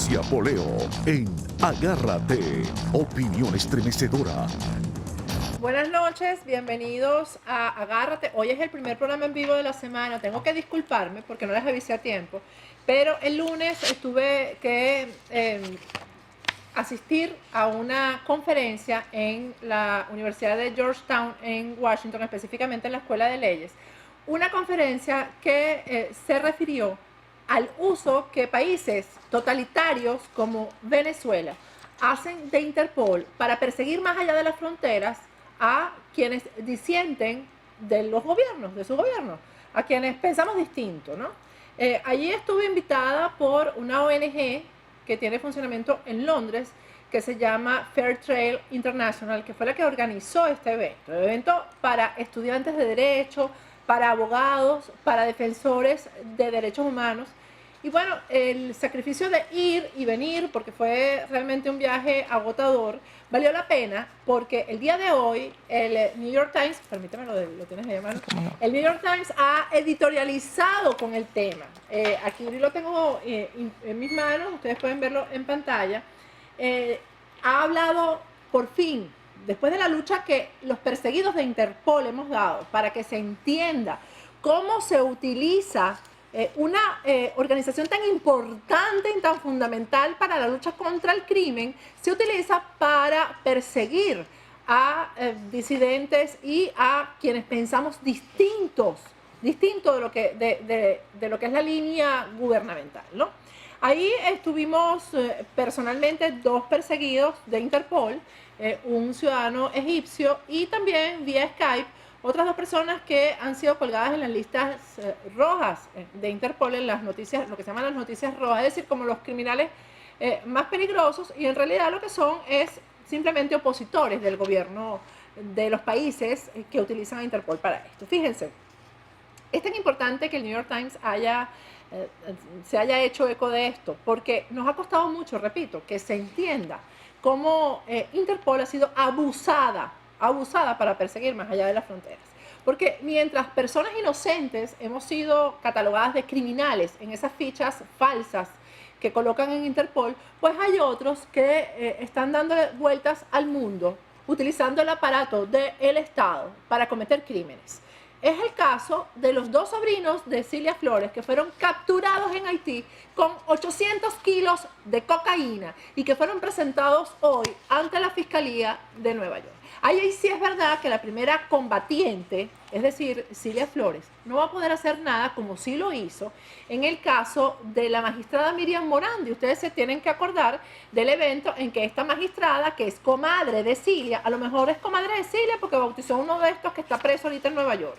Patricia Poleo en Agárrate, opinión estremecedora. Buenas noches, bienvenidos a Agárrate. Hoy es el primer programa en vivo de la semana. Tengo que disculparme porque no les avisé a tiempo, pero el lunes tuve que asistir a una conferencia en la Universidad de Georgetown en Washington, específicamente en la Escuela de Leyes. Una conferencia que se refirió al uso que países totalitarios como Venezuela hacen de Interpol para perseguir más allá de las fronteras a quienes disienten de los gobiernos, de su gobierno, a quienes pensamos distinto, ¿no? Allí estuve invitada por una ONG que tiene funcionamiento en Londres, que se llama Fair Trail International, que fue la que organizó este evento para estudiantes de derecho, para abogados, para defensores de derechos humanos. Y bueno, el sacrificio de ir y venir, porque fue realmente un viaje agotador, valió la pena porque el día de hoy el New York Times, permíteme, lo tienes ahí a mano, el New York Times ha editorializado con el tema. Aquí lo tengo en mis manos, ustedes pueden verlo en pantalla. Ha hablado por fin, después de la lucha que los perseguidos de Interpol hemos dado, para que se entienda cómo se utiliza una organización tan importante y tan fundamental para la lucha contra el crimen, se utiliza para perseguir a disidentes y a quienes pensamos distinto de lo que, de lo que es la línea gubernamental, ¿no? Ahí estuvimos personalmente dos perseguidos de Interpol, un ciudadano egipcio y también vía Skype otras dos personas que han sido colgadas en las listas rojas de Interpol, en las noticias, lo que se llaman las noticias rojas, es decir, como los criminales más peligrosos, y en realidad lo que son es simplemente opositores del gobierno de los países que utilizan a Interpol para esto. Fíjense, es tan importante que el New York Times se haya hecho eco de esto, porque nos ha costado mucho, repito, que se entienda cómo Interpol ha sido abusada para perseguir más allá de las fronteras. Porque mientras personas inocentes hemos sido catalogadas de criminales en esas fichas falsas que colocan en Interpol, pues hay otros que están dando vueltas al mundo utilizando el aparato del Estado para cometer crímenes. Es el caso de los dos sobrinos de Cilia Flores que fueron capturados en Haití con 800 kilos de cocaína y que fueron presentados hoy ante la Fiscalía de Nueva York. Ahí sí es verdad que la primera combatiente, es decir, Cilia Flores, no va a poder hacer nada como sí lo hizo en el caso de la magistrada Miriam Morandi. Ustedes se tienen que acordar del evento en que esta magistrada, que es comadre de Cilia, a lo mejor es comadre de Cilia porque bautizó uno de estos que está preso ahorita en Nueva York.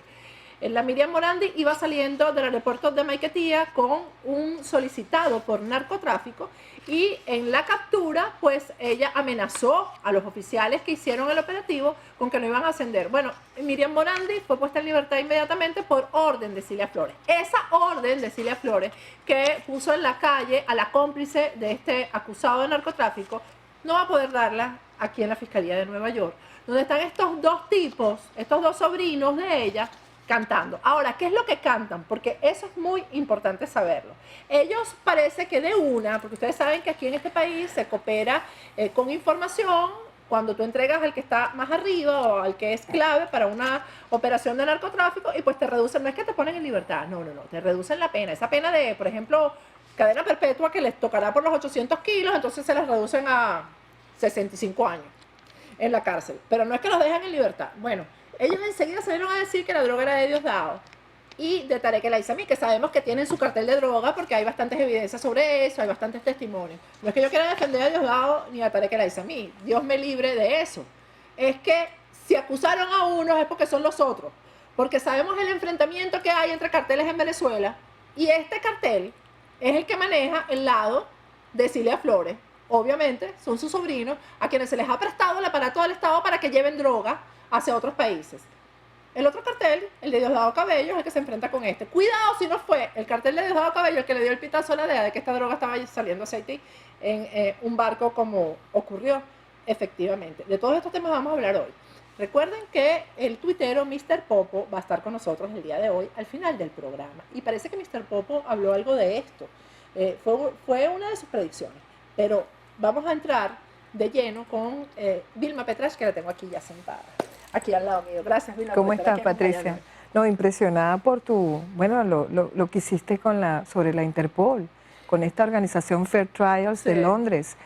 La Miriam Morandi iba saliendo del aeropuerto de Maiquetía con un solicitado por narcotráfico y en la captura pues ella amenazó a los oficiales que hicieron el operativo con que no iban a ascender. Bueno, Miriam Morandi fue puesta en libertad inmediatamente por orden de Cilia Flores. Esa orden de Cilia Flores que puso en la calle a la cómplice de este acusado de narcotráfico no va a poder darla aquí en la Fiscalía de Nueva York, donde están estos dos tipos, estos dos sobrinos de ella, cantando. Ahora, ¿qué es lo que cantan? Porque eso es muy importante saberlo. Ellos parece que de una, porque ustedes saben que aquí en este país se coopera con información cuando tú entregas al que está más arriba o al que es clave para una operación de narcotráfico y pues te reducen, no es que te ponen en libertad, no, te reducen la pena. Esa pena de, por ejemplo, cadena perpetua que les tocará por los 800 kilos, entonces se les reducen a 65 años en la cárcel. Pero no es que los dejan en libertad. Bueno, ellos enseguida salieron a decir que la droga era de Diosdado y de Tarek El Aissami, que sabemos que tienen su cartel de droga porque hay bastantes evidencias sobre eso, hay bastantes testimonios. No es que yo quiera defender a Diosdado ni a Tarek El Aissami, Dios me libre de eso. Es que si acusaron a unos es porque son los otros, porque sabemos el enfrentamiento que hay entre carteles en Venezuela y este cartel es el que maneja el lado de Cilia Flores. Obviamente son sus sobrinos a quienes se les ha prestado el aparato del Estado para que lleven droga hacia otros países. El otro cartel, el de Diosdado Cabello, es el que se enfrenta con este. Cuidado si no fue el cartel de Diosdado Cabello el que le dio el pitazo a la DEA de que esta droga estaba saliendo hacia Haití en un barco como ocurrió efectivamente. De todos estos temas vamos a hablar hoy. Recuerden que el tuitero Mr. Popo va a estar con nosotros el día de hoy al final del programa. Y parece que Mr. Popo habló algo de esto. Fue una de sus predicciones. Pero vamos a entrar de lleno con Vilma Petrasch, que la tengo aquí ya sentada, aquí al lado mío. Gracias, Vilma. ¿Cómo por estar estás, aquí Patricia? acompañándonos. No, impresionada por lo que hiciste sobre la Interpol, con esta organización Fair Trials de Sí. Londres.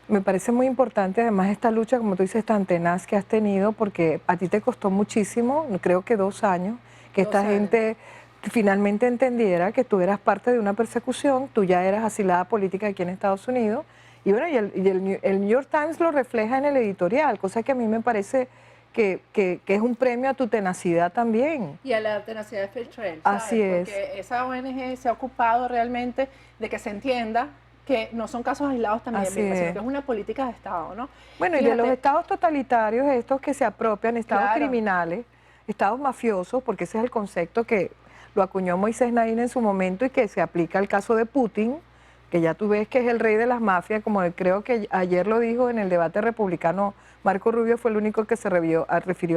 Me parece muy importante además esta lucha, como tú dices, tan tenaz que has tenido, porque a ti te costó muchísimo, creo que 2 años, que 2 esta años. gente finalmente entendiera que tú eras parte de una persecución, tú ya eras asilada política aquí en Estados Unidos, y bueno, el New York Times lo refleja en el editorial, cosa que a mí me parece que es un premio a tu tenacidad también. Y a la tenacidad de Fair Trail, ¿sabes? Así es. Porque esa ONG se ha ocupado realmente de que se entienda que no son casos aislados también, Así Vilma, sino es. que es una política de Estado, ¿no? Bueno, y de los Fíjate, estados totalitarios, estos que se apropian, estados Claro. criminales, estados mafiosos, porque ese es el concepto que lo acuñó Moisés Naín en su momento y que se aplica al caso de Putin, que ya tú ves que es el rey de las mafias, como creo que ayer lo dijo en el debate republicano, Marco Rubio fue el único que se refirió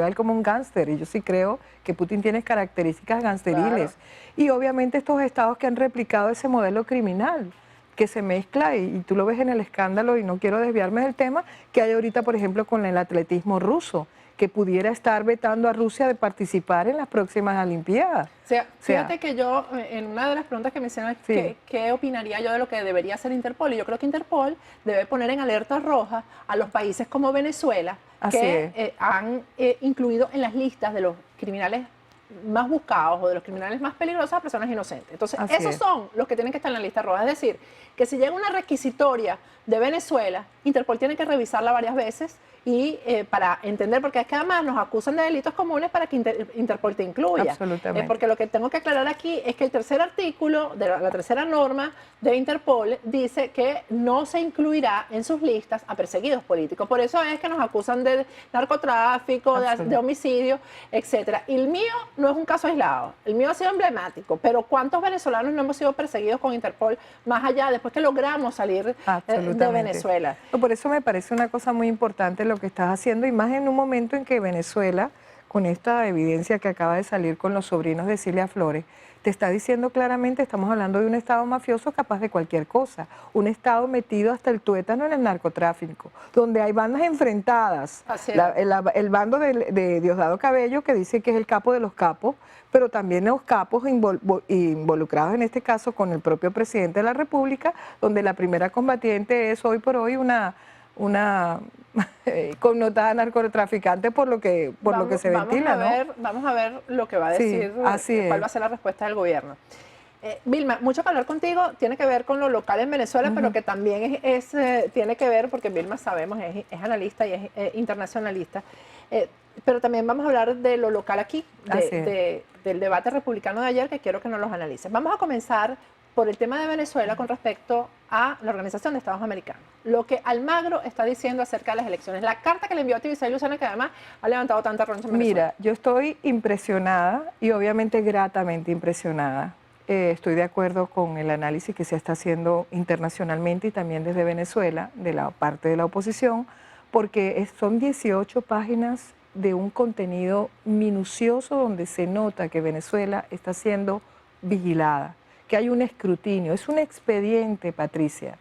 a él como un gángster, y yo sí creo que Putin tiene características gangsteriles. Claro. Y obviamente estos estados que han replicado ese modelo criminal, que se mezcla, y tú lo ves en el escándalo, y no quiero desviarme del tema, que hay ahorita, por ejemplo, con el atletismo ruso, que pudiera estar vetando a Rusia de participar en las próximas Olimpiadas. O sea, fíjate que yo, en una de las preguntas que me hicieron, Sí. ¿qué opinaría yo de lo que debería hacer Interpol? Y yo creo que Interpol debe poner en alerta roja a los países como Venezuela, Así que han incluido en las listas de los criminales más buscados o de los criminales más peligrosos a personas inocentes. Entonces, Así esos es. son los que tienen que estar en la lista roja. Es decir, que si llega una requisitoria de Venezuela, Interpol tiene que revisarla varias veces y para entender, porque es que además nos acusan de delitos comunes para que Interpol te incluya. Absolutamente. Porque lo que tengo que aclarar aquí es que el tercer artículo de la tercera norma de Interpol dice que no se incluirá en sus listas a perseguidos políticos. Por eso es que nos acusan de narcotráfico, de homicidio, etcétera. Y el mío no es un caso aislado. El mío ha sido emblemático. Pero ¿cuántos venezolanos no hemos sido perseguidos con Interpol más allá, después que logramos salir de Venezuela? No, por eso me parece una cosa muy importante lo que estás haciendo, y más en un momento en que Venezuela, con esta evidencia que acaba de salir con los sobrinos de Cilia Flores, te está diciendo claramente, estamos hablando de un Estado mafioso capaz de cualquier cosa, un Estado metido hasta el tuétano en el narcotráfico, donde hay bandas enfrentadas. Así es. El bando de Diosdado Cabello, que dice que es el capo de los capos, pero también los capos involucrados en este caso con el propio presidente de la República, donde la primera combatiente es hoy por hoy una connotada narcotraficante por lo que se ventila, ¿no? Vamos a ver lo que va a Sí, decir, así cuál es. va a ser la respuesta del gobierno. Vilma, mucho que hablar contigo tiene que ver con lo local en Venezuela, pero que también tiene que ver, porque Vilma sabemos, es analista y es internacionalista, pero también vamos a hablar de lo local aquí, del debate republicano de ayer, que quiero que nos los analices. Vamos a comenzar por el tema de Venezuela con respecto a la Organización de Estados Americanos. Lo que Almagro está diciendo acerca de las elecciones. La carta que le envió a Tibisay Lucena, que además ha levantado tanta roncha en Venezuela. Mira, yo estoy impresionada y obviamente gratamente impresionada. Estoy de acuerdo con el análisis que se está haciendo internacionalmente y también desde Venezuela, de la parte de la oposición, porque son 18 páginas de un contenido minucioso donde se nota que Venezuela está siendo vigilada, que hay un escrutinio, es un expediente, Patricia.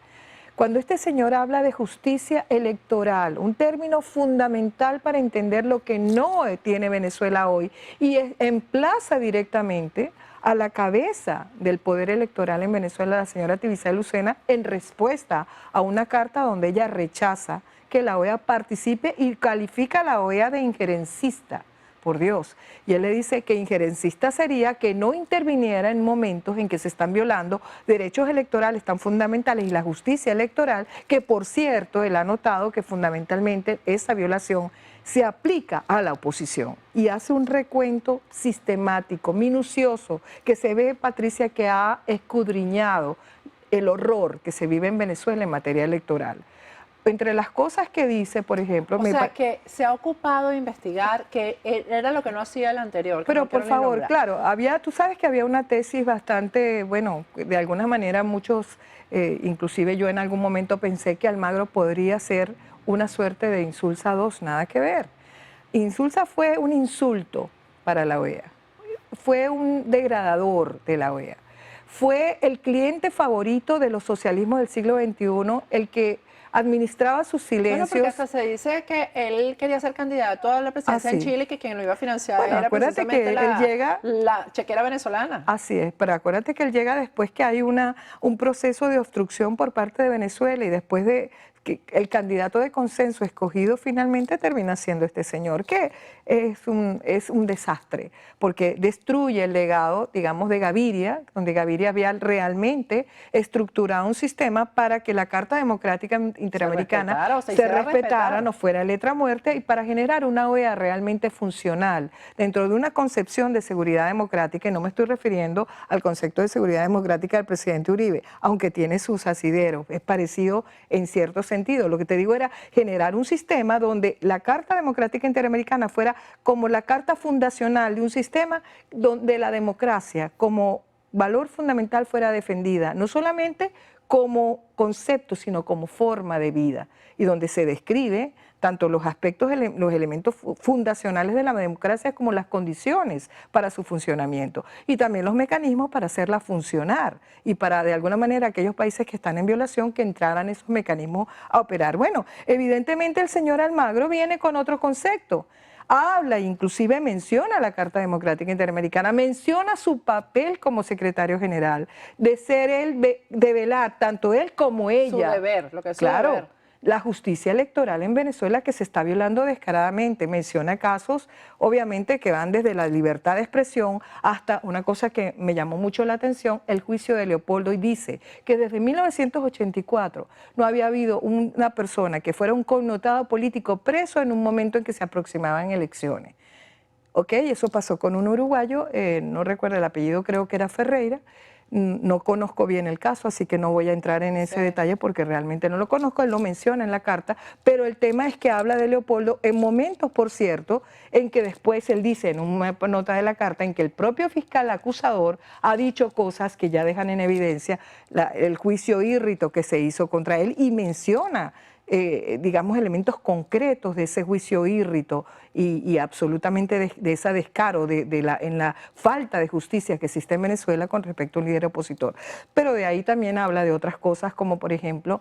Cuando este señor habla de justicia electoral, un término fundamental para entender lo que no tiene Venezuela hoy, y emplaza directamente a la cabeza del poder electoral en Venezuela, la señora Tibisay Lucena, en respuesta a una carta donde ella rechaza que la OEA participe y califica a la OEA de injerencista. Por Dios. Y él le dice que injerencista sería que no interviniera en momentos en que se están violando derechos electorales tan fundamentales y la justicia electoral, que por cierto, él ha notado que fundamentalmente esa violación se aplica a la oposición y hace un recuento sistemático, minucioso, que se ve, Patricia, que ha escudriñado el horror que se vive en Venezuela en materia electoral. Entre las cosas que dice, por ejemplo... O sea, que se ha ocupado de investigar, que era lo que no hacía el anterior. Pero por favor, claro, tú sabes que había una tesis bastante, bueno, de alguna manera muchos, inclusive yo en algún momento pensé que Almagro podría ser una suerte de Insulsa 2, nada que ver. Insulsa fue un insulto para la OEA, fue un degradador de la OEA. fue el cliente favorito de los socialismos del siglo XXI, el que administraba sus Bueno, silencios. porque hasta se dice que él quería ser candidato a la presidencia en sí. Chile y que quien lo iba a financiar Bueno, era acuérdate precisamente que él llega, la chequera venezolana. Así es, pero acuérdate que él llega después que hay un proceso de obstrucción por parte de Venezuela y después de que el candidato de consenso escogido finalmente termina siendo este señor, que es un desastre, porque destruye el legado, digamos, de Gaviria, donde Gaviria había realmente estructurado un sistema para que la Carta Democrática Interamericana se respetara, no fuera letra muerta, y para generar una OEA realmente funcional dentro de una concepción de seguridad democrática, y no me estoy refiriendo al concepto de seguridad democrática del presidente Uribe, aunque tiene sus asideros, es parecido en ciertos sentido. Lo que te digo era generar un sistema donde la Carta Democrática Interamericana fuera como la carta fundacional de un sistema donde la democracia como valor fundamental fuera defendida, no solamente como concepto, sino como forma de vida, y donde se describe tanto los aspectos, los elementos fundacionales de la democracia como las condiciones para su funcionamiento y también los mecanismos para hacerla funcionar y para de alguna manera aquellos países que están en violación que entraran esos mecanismos a operar. Bueno, evidentemente el señor Almagro viene con otro concepto. Habla, inclusive menciona la Carta Democrática Interamericana, menciona su papel como secretario general, de ser él, de velar, tanto él como ella. Su deber, lo que es su claro, deber. La justicia electoral en Venezuela que se está violando descaradamente. Menciona casos, obviamente, que van desde la libertad de expresión hasta una cosa que me llamó mucho la atención, el juicio de Leopoldo, y dice que desde 1984 no había habido una persona que fuera un connotado político preso en un momento en que se aproximaban elecciones. ¿Ok? Eso pasó con un uruguayo, no recuerdo el apellido, creo que era Ferreira. No conozco bien el caso, así que no voy a entrar en ese detalle porque realmente no lo conozco, él lo menciona en la carta, pero el tema es que habla de Leopoldo en momentos, por cierto, en que después él dice en una nota de la carta en que el propio fiscal acusador ha dicho cosas que ya dejan en evidencia el juicio írrito que se hizo contra él y menciona digamos, elementos concretos de ese juicio írrito y absolutamente de ese descaro en la falta de justicia que existe en Venezuela con respecto a un líder opositor. Pero de ahí también habla de otras cosas, como por ejemplo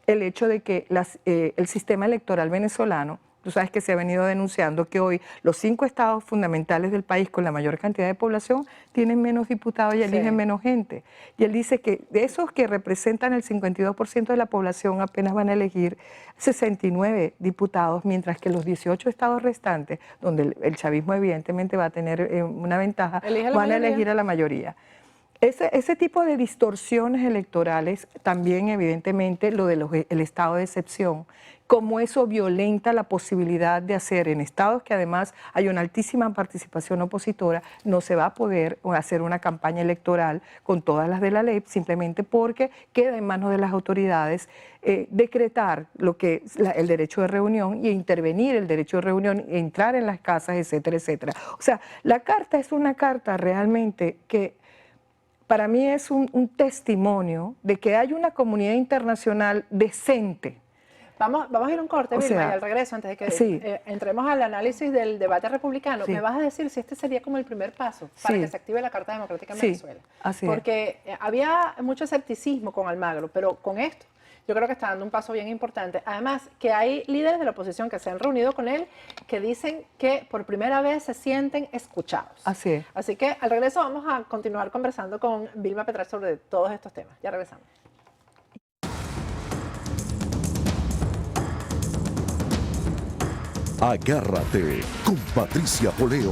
el hecho de que el sistema electoral venezolano, tú sabes que se ha venido denunciando que hoy los 5 estados fundamentales del país con la mayor cantidad de población tienen menos diputados y eligen menos gente. Y él dice que de esos que representan el 52% de la población apenas van a elegir 69 diputados, mientras que los 18 estados restantes, donde el chavismo evidentemente va a tener una ventaja, van a elegir a la mayoría. Ese tipo de distorsiones electorales, también evidentemente lo del estado de excepción, como eso violenta la posibilidad de hacer en estados que además hay una altísima participación opositora, no se va a poder hacer una campaña electoral con todas las de la ley, simplemente porque queda en manos de las autoridades decretar lo que es el derecho de reunión y intervenir el derecho de reunión, entrar en las casas, etcétera, etcétera. O sea, la carta es una carta realmente que para mí es un testimonio de que hay una comunidad internacional decente. Vamos a ir a un corte, Vilma, y al regreso, antes de que entremos al análisis del debate republicano, me vas a decir si este sería como el primer paso para que se active la Carta Democrática en Venezuela. Porque había mucho escepticismo con Almagro, pero con esto yo creo que está dando un paso bien importante. Además, que hay líderes de la oposición que se han reunido con él que dicen que por primera vez se sienten escuchados. Así es. Así que al regreso vamos a continuar conversando con Vilma Petral sobre todos estos temas. Ya regresamos. Agárrate con Patricia Poleo.